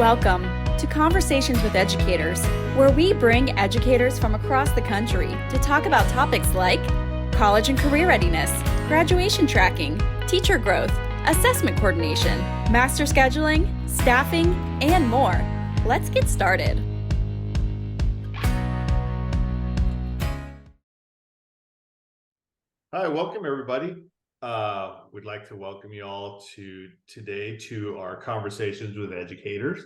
Welcome to Conversations with Educators, where we bring educators from across the country to talk about topics like college and career readiness, graduation tracking, teacher growth, assessment coordination, master scheduling, staffing, and more. Let's get started. Hi, welcome everybody. We'd like to welcome you all today to our Conversations with Educators.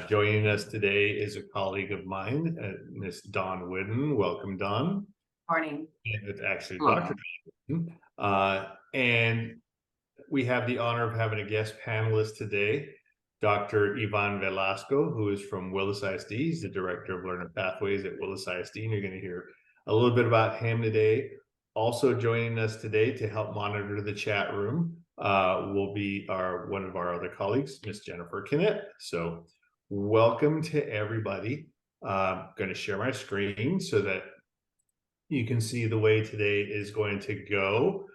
Joining us today is a colleague of mine, Miss Dawn Whidden. Welcome, Dawn. Morning. And it's actually Hello. Dr. Whidden. And we have the honor of having a guest panelist today, Dr. Ivan Velasco, who is from Willis ISD. He's the Director of Learner Pathways at Willis ISD, and you're going to hear a little bit about him today. Also joining us today to help monitor the chat room will be one of our other colleagues, Miss Jennifer Kinnett. So welcome to everybody. I'm going to share my screen so that you can see the way today is going to go.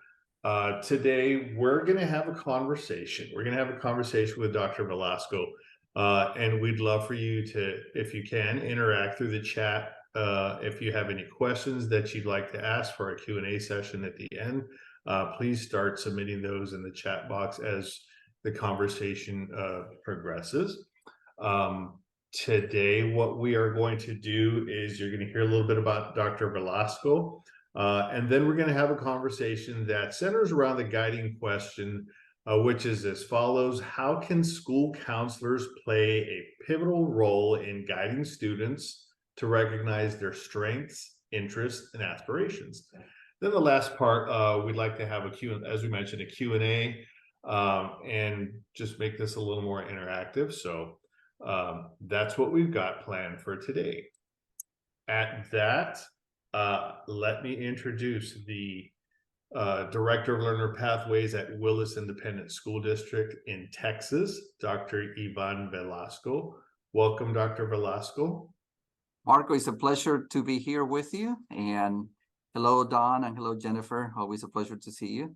Today, we're going to have a conversation. We're going to have a conversation with Dr. Velasco, and we'd love for you to, if you can, interact through the chat. If you have any questions that you'd like to ask for a Q&A session at the end, please start submitting those in the chat box as the conversation progresses. Today, what we are going to do is you're going to hear a little bit about Dr. Velasco, and then we're going to have a conversation that centers around the guiding question, which is as follows: how can school counselors play a pivotal role in guiding students to recognize their strengths, interests, and aspirations? Then the last part, we'd like to have as we mentioned, a Q&A, and just make this a little more interactive. So that's what we've got planned for today. At that, let me introduce the Director of Learner Pathways at Willis Independent School District in Texas, Dr. Ivan Velasco. Welcome, Dr. Velasco. Marco, it's a pleasure to be here with you. And hello, Dawn, and hello, Jennifer. Always a pleasure to see you.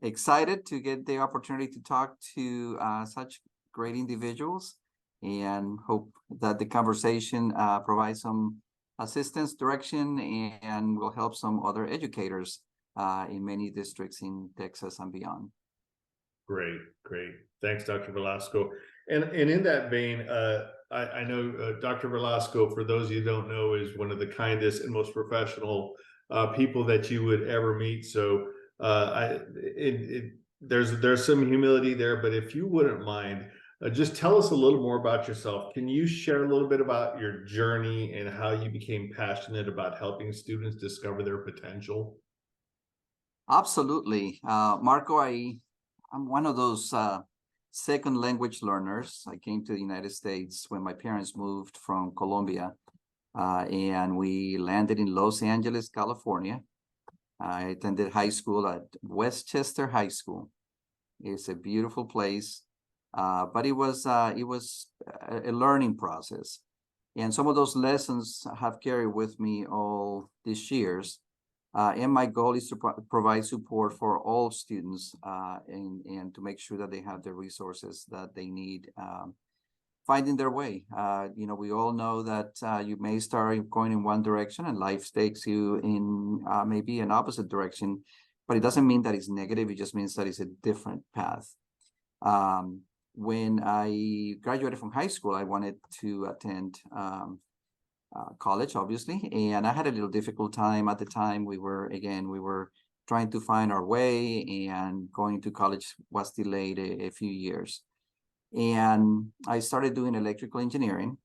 Excited to get the opportunity to talk to such great individuals, and hope that the conversation provides some assistance, direction, and will help some other educators in many districts in Texas and beyond. Great. Thanks, Dr. Velasco. And in that vein, I know Dr. Velasco, for those of you who don't know, is one of the kindest and most professional people that you would ever meet. So there's some humility there, but if you wouldn't mind, just tell us a little more about yourself. Can you share a little bit about your journey and how you became passionate about helping students discover their potential? Absolutely. Marco, I'm one of those second language learners. I came to the United States when my parents moved from Colombia, and we landed in Los Angeles, California. I attended high school at Westchester High School. It's a beautiful place, but it was a learning process. And some of those lessons have carried with me all these years. And my goal is to provide support for all students and to make sure that they have the resources that they need finding their way. We all know that you may start going in one direction and life takes you in maybe an opposite direction, but it doesn't mean that it's negative. It just means that it's a different path. When I graduated from high school, I wanted to attend college, obviously, and I had a little difficult time at the time. We were trying to find our way, and going to college was delayed a few years. And I started doing electrical engineering.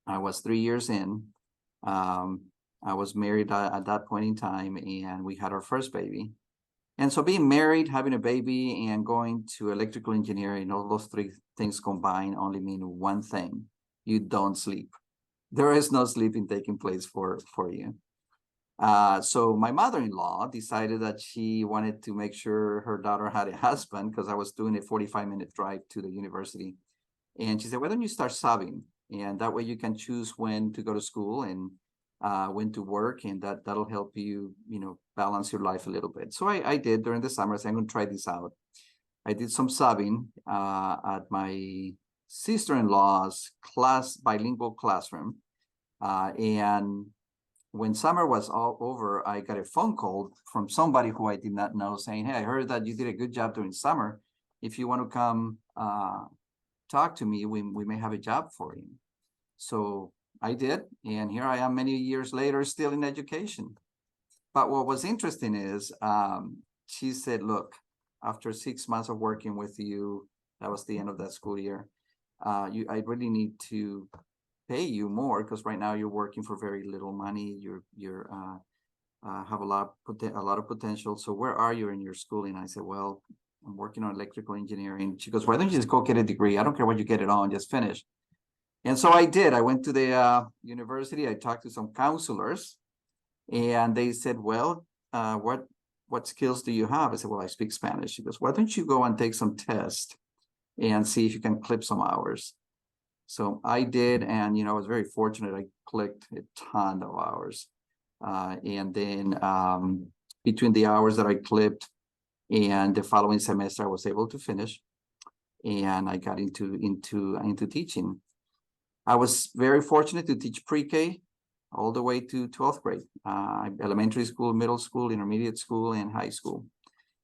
I was 3 years in. I was married at that point in time, and we had our first baby. And so being married, having a baby, and going to electrical engineering, all those three things combined only mean one thing: you don't sleep. There is no sleeping taking place for you. So my mother-in-law decided that she wanted to make sure her daughter had a husband, because I was doing a 45-minute drive to the university. And she said, why don't you start subbing? And that way you can choose when to go to school and when to work, and that'll help you, balance your life a little bit. So I did during the summer. I said, I'm going to try this out. I did some subbing at my sister-in-law's bilingual classroom. And when summer was all over, I got a phone call from somebody who I did not know saying, hey, I heard that you did a good job during summer. If you want to come talk to me, we may have a job for you. So I did, and here I am many years later, still in education. But what was interesting is she said, look, after 6 months of working with you, that was the end of that school year, I really need to pay you more, because right now you're working for very little money. You're have a lot of potential. So where are you in your schooling? I said, well, I'm working on electrical engineering. She goes, why don't you just go get a degree? I don't care what you get it on, just finish. And so I did. I went to the university. I talked to some counselors, and they said, well, what skills do you have? I said, well, I speak Spanish. She goes, why don't you go and take some tests and see if you can clip some hours? So I did, and I was very fortunate. I clicked a ton of hours, and then between the hours that I clipped and the following semester, I was able to finish, and I got into teaching. I was very fortunate to teach pre-K all the way to 12th grade, elementary school, middle school, intermediate school, and high school.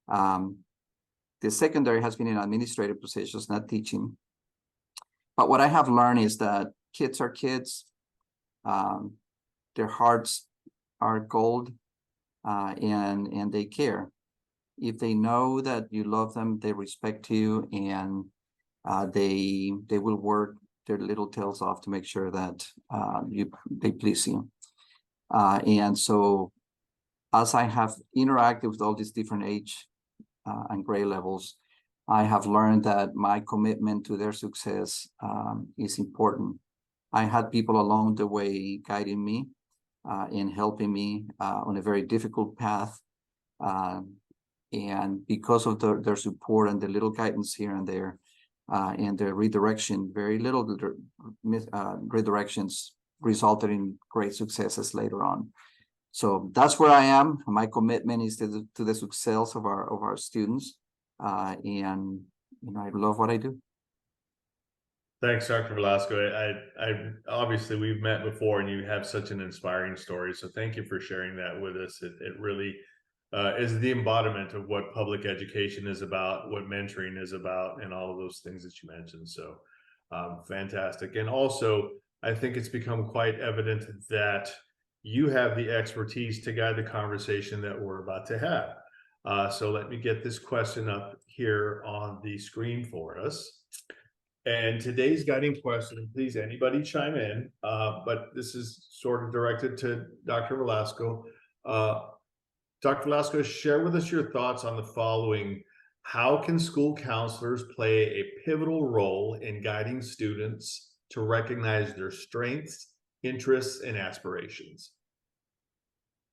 The secondary has been in administrative positions, not teaching. But what I have learned is that kids are kids. Their hearts are gold, and they care. If they know that you love them, they respect you, and they will work their little tails off to make sure that they please you. And so, as I have interacted with all these different age and grade levels, I have learned that my commitment to their success is important. I had people along the way guiding me and helping me on a very difficult path. And because of their support and the little guidance here and there, and the redirection, very little redirections resulted in great successes later on. So that's where I am. My commitment is to the success of our students. And I love what I do. Thanks, Dr. Velasco. I obviously we've met before, and you have such an inspiring story. So thank you for sharing that with us. It really is the embodiment of what public education is about, what mentoring is about, and all of those things that you mentioned. So fantastic. And also, I think it's become quite evident that you have the expertise to guide the conversation that we're about to have. So let me get this question up here on the screen for us. And today's guiding question, please anybody chime in, but this is sort of directed to Dr. Velasco. Dr. Velasco, share with us your thoughts on the following. How can school counselors play a pivotal role in guiding students to recognize their strengths, interests, and aspirations?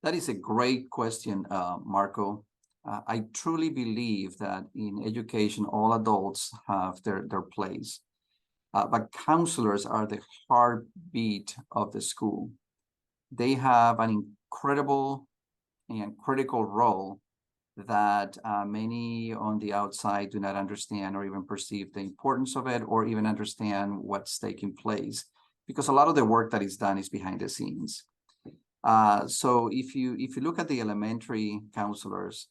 That is a great question, Marco. I truly believe that in education, all adults have their place. But counselors are the heartbeat of the school. They have an incredible and critical role that many on the outside do not understand or even perceive the importance of it, or even understand what's taking place, because a lot of the work that is done is behind the scenes. So if you look at the elementary counselors,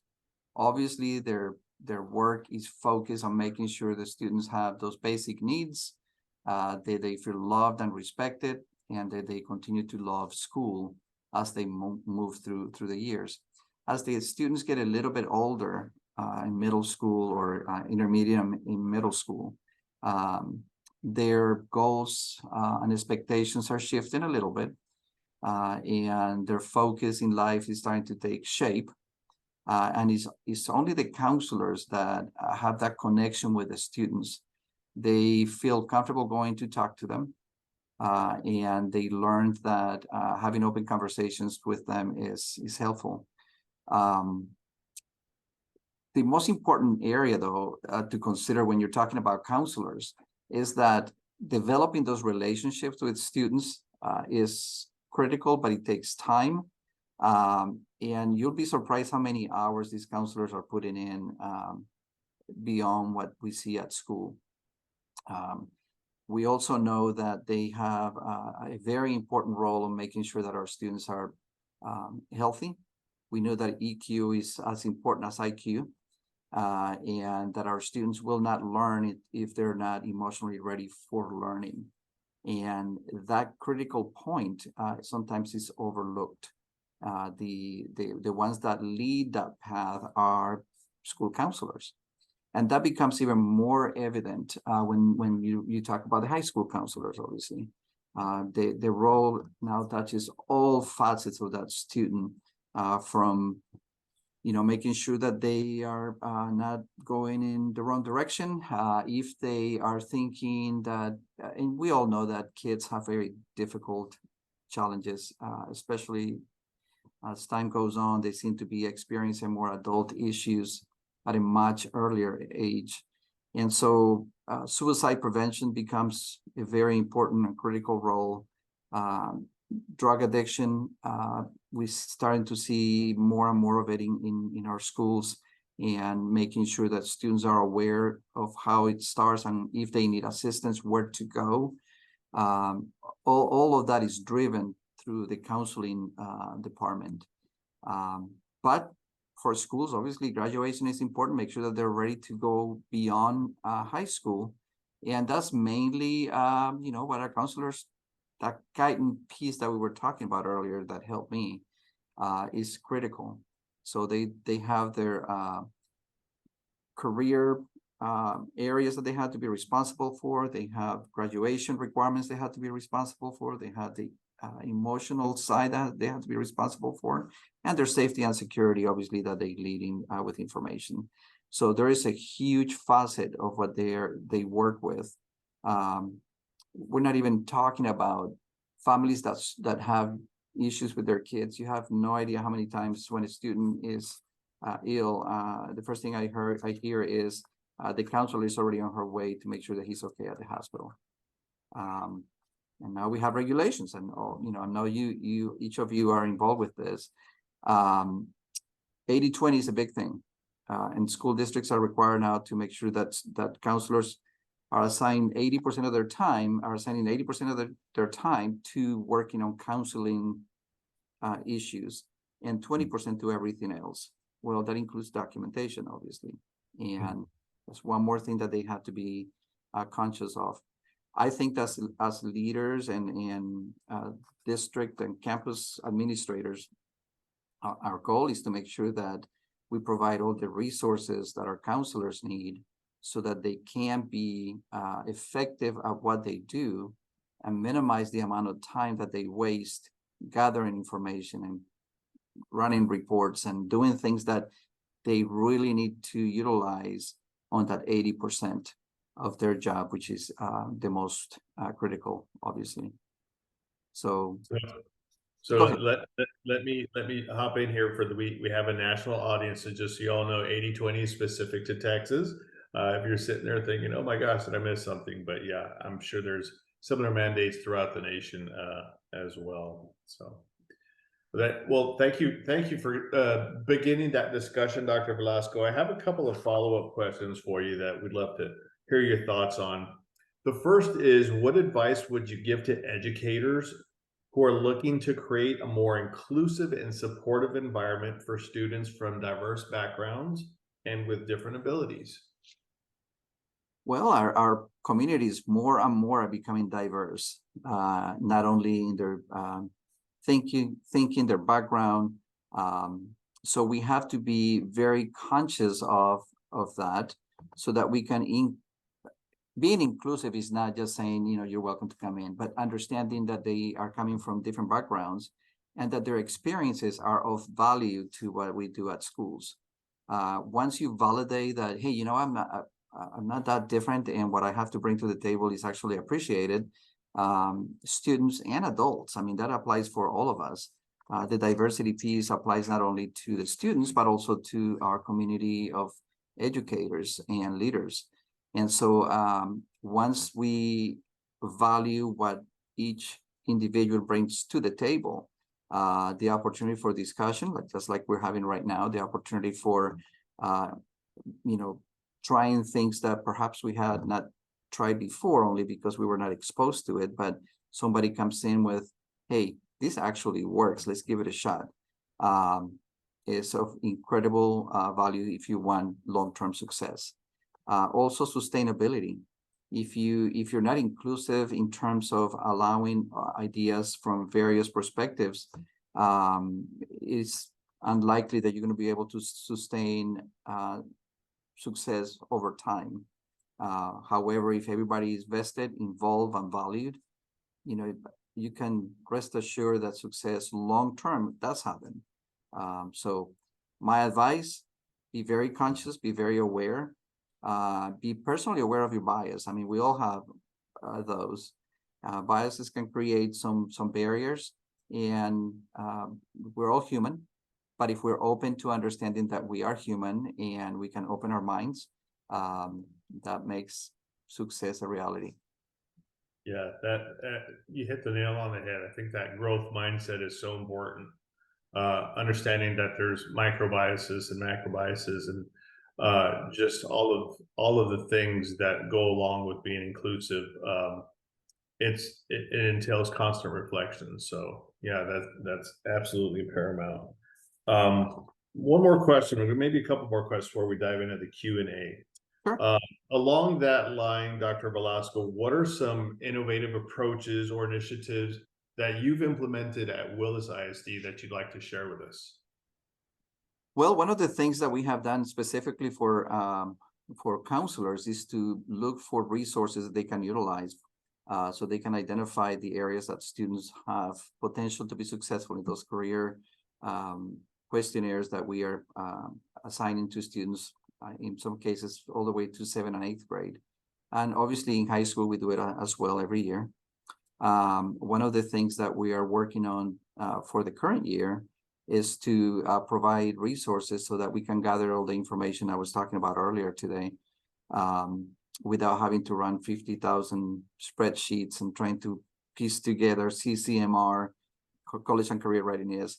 obviously their work is focused on making sure the students have those basic needs, they feel loved and respected, and that they continue to love school as they move through the years. As the students get a little bit older in middle school or intermediate in middle school, their goals and expectations are shifting a little bit, and their focus in life is starting to take shape. And it's only the counselors that have that connection with the students. They feel comfortable going to talk to them, and they learned that having open conversations with them is helpful. The most important area, though, to consider when you're talking about counselors is that developing those relationships with students is critical, but it takes time. And you'll be surprised how many hours these counselors are putting in beyond what we see at school. We also know that they have a very important role in making sure that our students are healthy. We know that EQ is as important as IQ, and that our students will not learn if they're not emotionally ready for learning. And that critical point sometimes is overlooked. The ones that lead that path are school counselors. And that becomes even more evident when you talk about the high school counselors, obviously. The role now touches all facets of that student, from making sure that they are not going in the wrong direction. If they are thinking that, and we all know that kids have very difficult challenges, especially as time goes on, they seem to be experiencing more adult issues at a much earlier age. And so suicide prevention becomes a very important and critical role. Drug addiction, we're starting to see more and more of it in our schools, and making sure that students are aware of how it starts and if they need assistance, where to go. All of that is driven through the counseling department. But for schools, obviously, graduation is important. Make sure that they're ready to go beyond high school. And that's mainly, what our counselors, that guiding piece that we were talking about earlier that helped me, is critical. So they have their career areas that they had to be responsible for. They have graduation requirements they had to be responsible for. They have the emotional side that they have to be responsible for, and their safety and security, obviously, that they lead in with information. So there is a huge facet of what they work with. We're not even talking about families that have issues with their kids. You have no idea how many times when a student is ill, the first thing I hear is the counselor is already on her way to make sure that he's okay at the hospital. And now we have regulations, and I know each of you are involved with this. 80-20 is a big thing, and school districts are required now to make sure that counselors are assigned 80% of their time, are assigning 80% of their time to working on counseling issues, and 20% to everything else. Well, that includes documentation, obviously, and that's one more thing that they have to be conscious of. I think that as leaders and district and campus administrators, our goal is to make sure that we provide all the resources that our counselors need so that they can be effective at what they do and minimize the amount of time that they waste gathering information and running reports and doing things that they really need to utilize on that 80% of their job, which is the most critical, obviously. So let me hop in here for we have a national audience, and just so you all know, 80-20 is specific to Texas. If you're sitting there thinking, oh my gosh, did I miss something? But yeah, I'm sure there's similar mandates throughout the nation as well. So thank you for beginning that discussion, Dr. Velasco. I have a couple of follow-up questions for you that we'd love to hear your thoughts on. The first is, what advice would you give to educators who are looking to create a more inclusive and supportive environment for students from diverse backgrounds and with different abilities? Well, our communities more and more are becoming diverse, not only in their thinking, their background. So we have to be very conscious of that, so that we can being inclusive is not just saying, you're welcome to come in, but understanding that they are coming from different backgrounds and that their experiences are of value to what we do at schools. Once you validate that, hey, I'm not that different, and what I have to bring to the table is actually appreciated, students and adults, I mean, that applies for all of us. The diversity piece applies not only to the students, but also to our community of educators and leaders. And so once we value what each individual brings to the table, the opportunity for discussion, just like we're having right now, the opportunity for, trying things that perhaps we had not tried before only because we were not exposed to it, but somebody comes in with, hey, this actually works, let's give it a shot. Is of incredible value if you want long-term success. Also sustainability. If you're not inclusive in terms of allowing ideas from various perspectives, it's unlikely that you're going to be able to sustain success over time. However, if everybody is vested, involved, and valued, you can rest assured that success long-term does happen. So my advice, be very conscious, be very aware, be personally aware of your bias. I mean, we all have those. Biases can create some barriers, and we're all human. But if we're open to understanding that we are human and we can open our minds, that makes success a reality. Yeah, that you hit the nail on the head. I think that growth mindset is so important. Understanding that there's micro biases and macro biases, and just all of the things that go along with being inclusive. It entails constant reflection. So yeah, that's absolutely paramount. One more question, or maybe a couple more questions before we dive into the Q&A. Sure. Along that line, Dr. Velasco, what are some innovative approaches or initiatives that you've implemented at Willis ISD that you'd like to share with us? Well, one of the things that we have done specifically for counselors is to look for resources that they can utilize, so they can identify the areas that students have potential to be successful in those career questionnaires that we are assigning to students, in some cases all the way to 7th and 8th grade. And obviously in high school, we do it as well every year. One of the things that we are working on for the current year is to provide resources so that we can gather all the information I was talking about earlier today, without having to run 50,000 spreadsheets and trying to piece together CCMR, college and career readiness,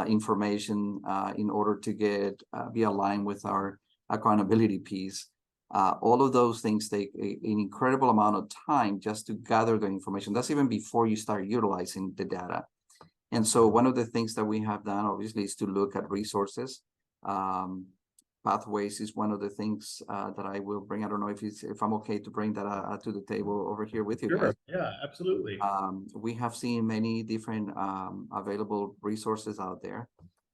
information in order to be aligned with our accountability piece. All of those things take an incredible amount of time just to gather the information. That's even before you start utilizing the data. And so one of the things that we have done, obviously, is to look at resources. Pathways is one of the things that I will bring. I don't know if I'm okay to bring that to the table over here with you guys. Yeah, absolutely. We have seen many different available resources out there.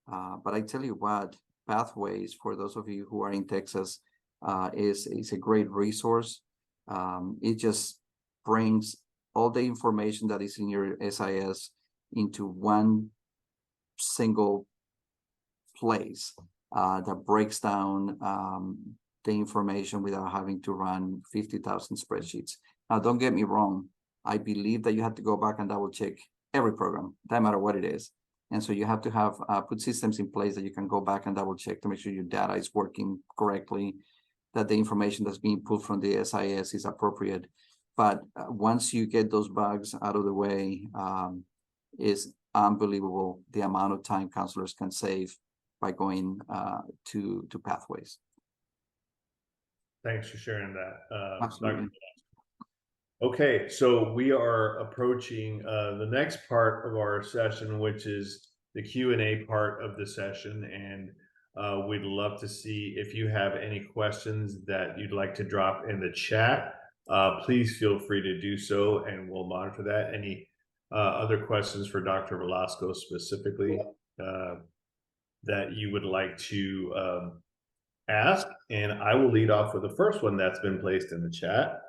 But I tell you what, Pathways, for those of you who are in Texas, is a great resource. It just brings all the information that is in your SIS into one single place that breaks down the information without having to run 50,000 spreadsheets. Now, don't get me wrong. I believe that you have to go back and double check every program, no matter what it is. And so you have to have put systems in place that you can go back and double check to make sure your data is working correctly, that the information that's being pulled from the SIS is appropriate. But once you get those bugs out of the way, is unbelievable the amount of time counselors can save by going to Pathways. Thanks for sharing that. Absolutely. Okay, so we are approaching the next part of our session, which is the Q&A part of the session, and we'd love to see if you have any questions that you'd like to drop in the chat. Please feel free to do so, and we'll monitor that. Any other questions for Dr. Velasco specifically that you would like to ask? And I will lead off with the first one that's been placed in the chat.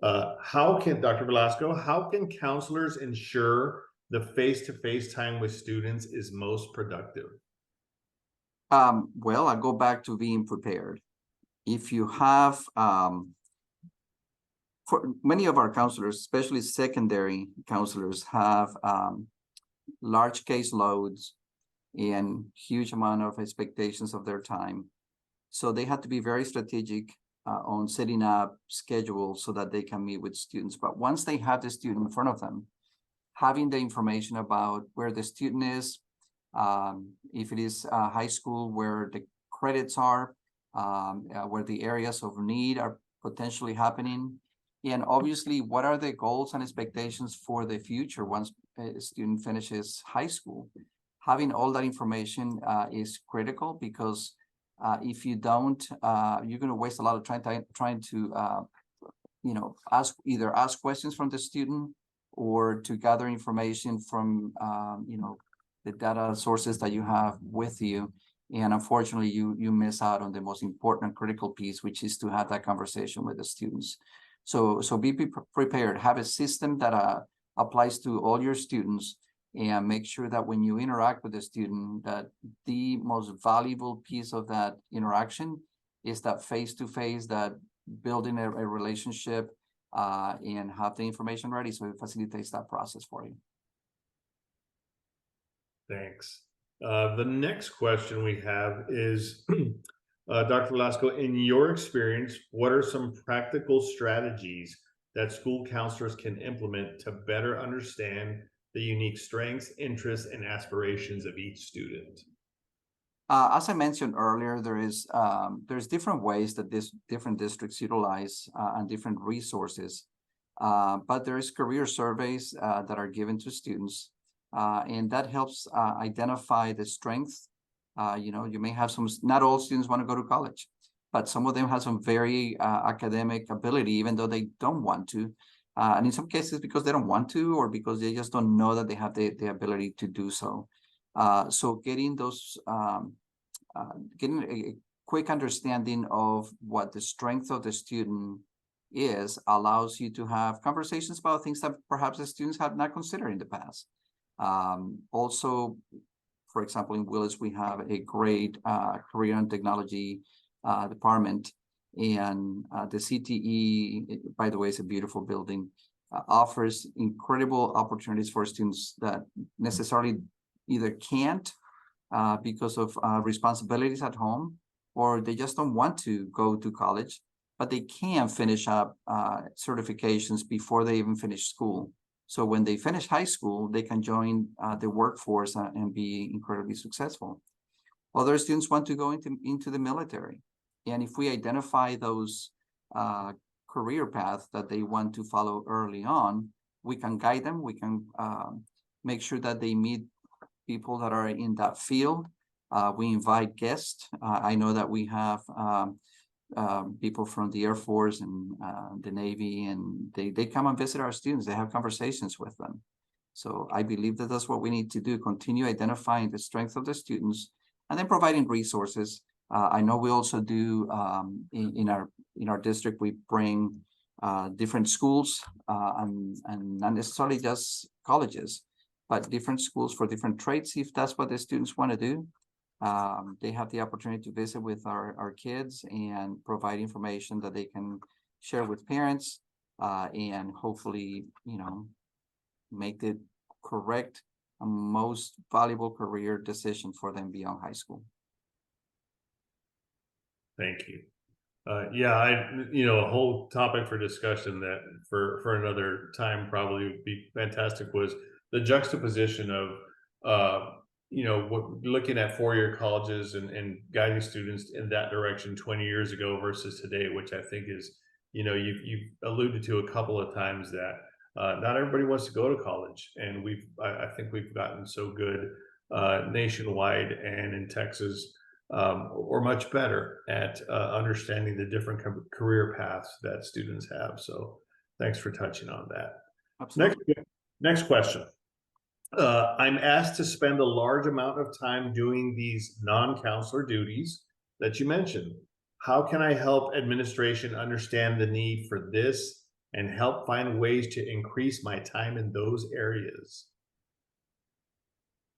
Dr. Velasco, how can counselors ensure the face-to-face time with students is most productive? Well, I go back to being prepared. If you have, for many of our counselors, especially secondary counselors, have large caseloads and huge amount of expectations of their time. So they have to be very strategic on setting up schedules so that they can meet with students. But once they have the student in front of them, having the information about where the student is, if it is high school, where the credits are, where the areas of need are potentially happening, And obviously, what are the goals and expectations for the future once a student finishes high school? Having all that information is critical, because if you don't, you're going to waste a lot of trying to ask questions from the student, or to gather information from the data sources that you have with you. And unfortunately, you miss out on the most important critical piece, which is to have that conversation with the students. So be prepared. Have a system that applies to all your students, and make sure that when you interact with the student, that the most valuable piece of that interaction is that face-to-face, that building a relationship, and have the information ready, so it facilitates that process for you. Thanks. The next question we have is, Dr. Velasco, in your experience, what are some practical strategies that school counselors can implement to better understand the unique strengths, interests, and aspirations of each student? As I mentioned earlier, there's different ways that different districts utilize and different resources, but there's career surveys that are given to students, and that helps identify the strengths. You may have not all students want to go to college, but some of them have some very academic ability, even though they don't want to. And in some cases, because they don't want to, or because they just don't know that they have the ability to do so. So getting a quick understanding of what the strength of the student is allows you to have conversations about things that perhaps the students have not considered in the past. Also, for example, in Willis, we have a great career and technology department, and the CTE, by the way, is a beautiful building, offers incredible opportunities for students that necessarily either can't because of responsibilities at home, or they just don't want to go to college, but they can finish up certifications before they even finish school. So when they finish high school, they can join the workforce and be incredibly successful. Other students want to go into the military. And if we identify those career paths that they want to follow early on, we can guide them. We can make sure that they meet people that are in that field. We invite guests. I know that we have people from the Air Force and the Navy, and they come and visit our students. They have conversations with them. So I believe that that's what we need to do, continue identifying the strengths of the students, and then providing resources. I know we also do in our district, we bring different schools and not necessarily just colleges, but different schools for different trades. If that's what the students want to do, they have the opportunity to visit with our kids and provide information that they can share with parents, and hopefully, make the correct and most valuable career decision for them beyond high school. Thank you. A whole topic for discussion that for another time probably would be fantastic was the juxtaposition of looking at four-year colleges and guiding students in that direction 20 years ago versus today, which I think is, you've alluded to a couple of times that not everybody wants to go to college, and I think we've gotten so good nationwide and in Texas, or much better at understanding the different career paths that students have. So thanks for touching on that. Absolutely. Next question. I'm asked to spend a large amount of time doing these non-counselor duties that you mentioned. How can I help administration understand the need for this and help find ways to increase my time in those areas?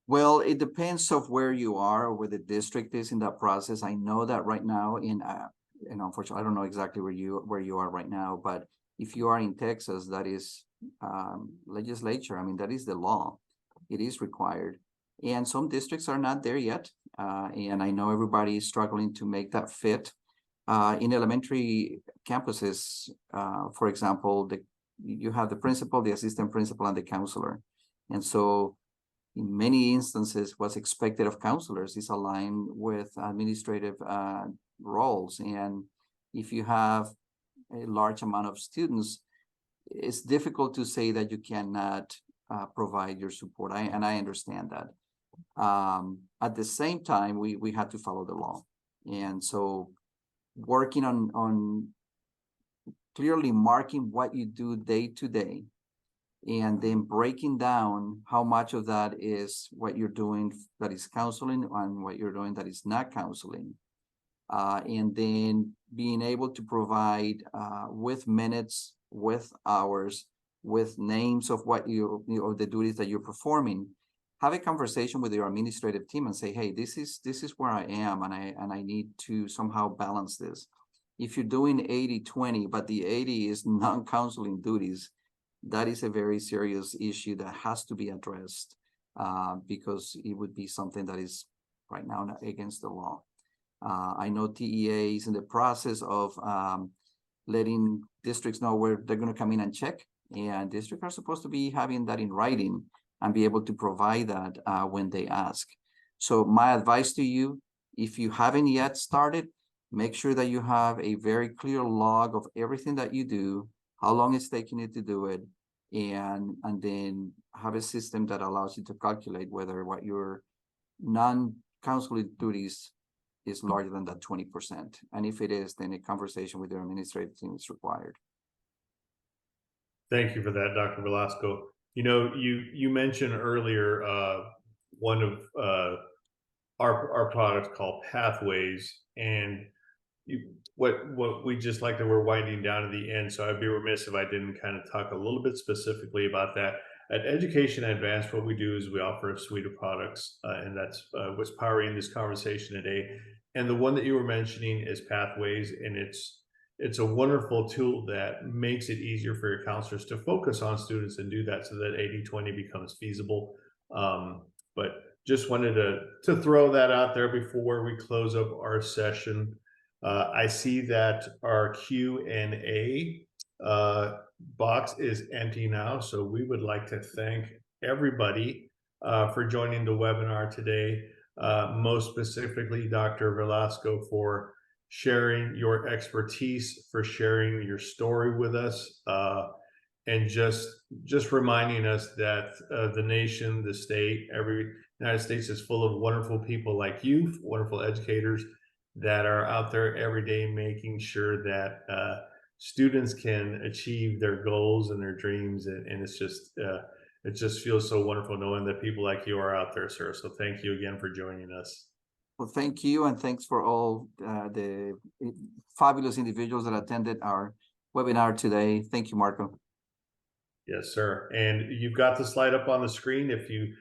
Well, it depends of where you are or where the district is in that process. I know that right now unfortunately, I don't know exactly where you are right now, but if you are in Texas, that is legislature. I mean, that is the law. It is required. And some districts are not there yet. And I know everybody is struggling to make that fit. In elementary campuses, for example, you have the principal, the assistant principal, and the counselor. And so in many instances, what's expected of counselors is aligned with administrative roles. And if you have a large amount of students, it's difficult to say that you cannot provide your support. I understand that. At the same time, we have to follow the law. And so working on clearly marking what you do day to day, and then breaking down how much of that is what you're doing that is counseling and what you're doing that is not counseling. And then being able to provide with minutes, with hours, with names of what the duties that you're performing. Have a conversation with your administrative team and say, hey, this is where I am, and I need to somehow balance this. If you're doing 80-20, but the 80 is non-counseling duties, that is a very serious issue that has to be addressed, because it would be something that is right now against the law. I know TEA is in the process of letting districts know where they're going to come in and check, and districts are supposed to be having that in writing and be able to provide that when they ask. So my advice to you, if you haven't yet started, make sure that you have a very clear log of everything that you do, how long it's taking you to do it, and then have a system that allows you to calculate whether what your non-counseling duties is larger than that 20%. And if it is, then a conversation with your administrative team is required. Thank you for that, Dr. Velasco. You know, you mentioned earlier one of our products called Pathways, and what we just like that we're winding down at the end. So I'd be remiss if I didn't kind of talk a little bit specifically about that. At Education Advanced, what we do is we offer a suite of products, and that's what's powering this conversation today. And the one that you were mentioning is Pathways, and it's a wonderful tool that makes it easier for your counselors to focus on students and do that so that 80-20 becomes feasible. But just wanted to throw that out there before we close up our session. I see that our Q&A box is empty now, so we would like to thank everybody for joining the webinar today. Most specifically, Dr. Velasco, for sharing your expertise, for sharing your story with us, and just reminding us that the nation, the state, every United States is full of wonderful people like you, wonderful educators that are out there every day making sure that students can achieve their goals and their dreams, and it's just it just feels so wonderful knowing that people like you are out there, sir. So thank you again for joining us. Well, thank you, and thanks for all the fabulous individuals that attended our webinar today. Thank you, Marco. Yes, sir. And you've got the slide up on the screen. If you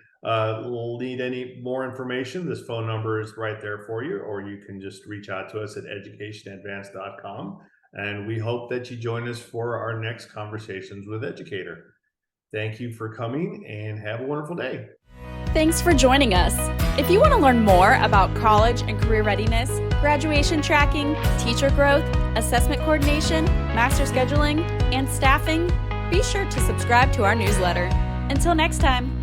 need any more information, this phone number is right there for you, or you can just reach out to us at educationadvance.com. And we hope that you join us for our next Conversations with Educator. Thank you for coming, and have a wonderful day. Thanks for joining us. If you want to learn more about college and career readiness, graduation tracking, teacher growth, assessment coordination, master scheduling, and staffing, be sure to subscribe to our newsletter. Until next time.